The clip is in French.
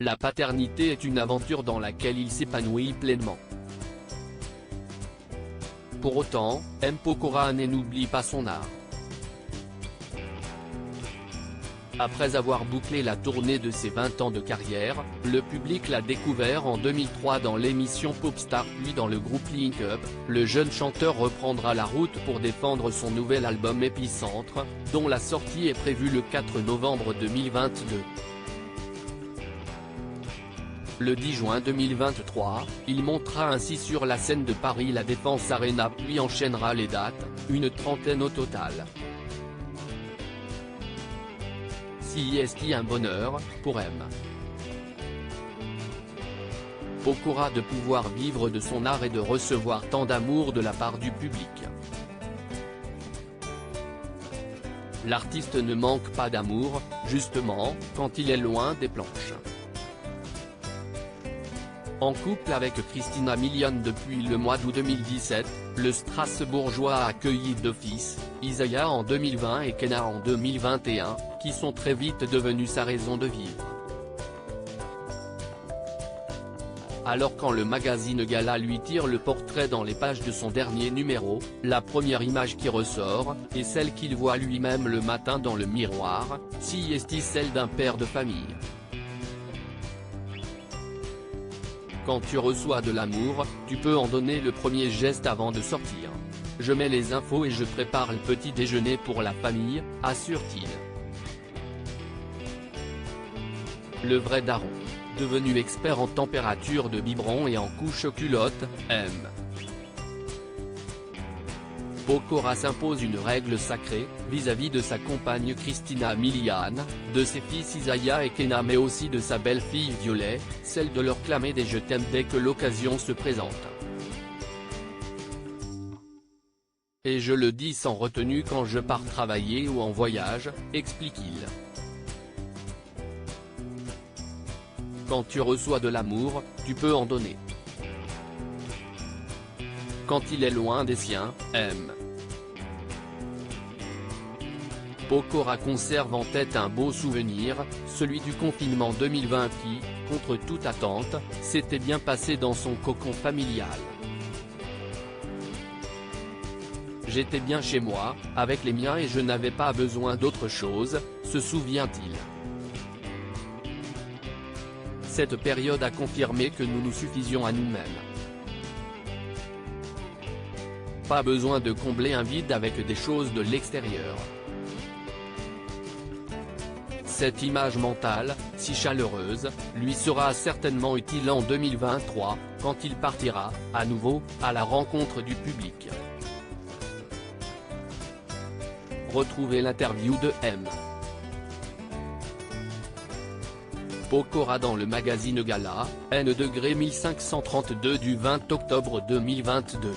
La paternité est une aventure dans laquelle il s'épanouit pleinement. Pour autant, M. Pokora n'oublie pas son art. Après avoir bouclé la tournée de ses 20 ans de carrière, le public l'a découvert en 2003 dans l'émission Popstar puis dans le groupe Link Up. Le jeune chanteur reprendra la route pour défendre son nouvel album Épicentre, dont la sortie est prévue le 4 novembre 2022. Le 10 juin 2023, il montera ainsi sur la scène de Paris La Défense Arena puis enchaînera les dates, une trentaine au total. Si est-il un bonheur, pour M. Pokora de pouvoir vivre de son art et de recevoir tant d'amour de la part du public. L'artiste ne manque pas d'amour, justement, quand il est loin des planches. En couple avec Christina Milian depuis le mois d'août 2017, le Strasbourgeois a accueilli deux fils, Isaiah en 2020 et Kenna en 2021, qui sont très vite devenus sa raison de vivre. Alors quand le magazine Gala lui tire le portrait dans les pages de son dernier numéro, la première image qui ressort, est celle qu'il voit lui-même le matin dans le miroir, si est-il celle d'un père de famille. Quand tu reçois de l'amour, tu peux en donner le premier geste avant de sortir. Je mets les infos et je prépare le petit déjeuner pour la famille, assure-t-il. Le vrai daron, devenu expert en température de biberon et en couche culotte, M. Pokora s'impose une règle sacrée, vis-à-vis de sa compagne Christina Milian, de ses fils Isaiah et Kenna mais aussi de sa belle-fille Violet, celle de leur clamer des je t'aime dès que l'occasion se présente. Et je le dis sans retenue quand je pars travailler ou en voyage, explique-t-il. Quand tu reçois de l'amour, tu peux en donner. Quand il est loin des siens, M. Pokora conserve en tête un beau souvenir, celui du confinement 2020 qui, contre toute attente, s'était bien passé dans son cocon familial. J'étais bien chez moi, avec les miens et je n'avais pas besoin d'autre chose, se souvient-il. Cette période a confirmé que nous nous suffisions à nous-mêmes. Pas besoin de combler un vide avec des choses de l'extérieur. Cette image mentale, si chaleureuse, lui sera certainement utile en 2023, quand il partira, à nouveau, à la rencontre du public. Retrouvez l'interview de M. Pokora dans le magazine Gala, N° 1532 du 20 octobre 2022.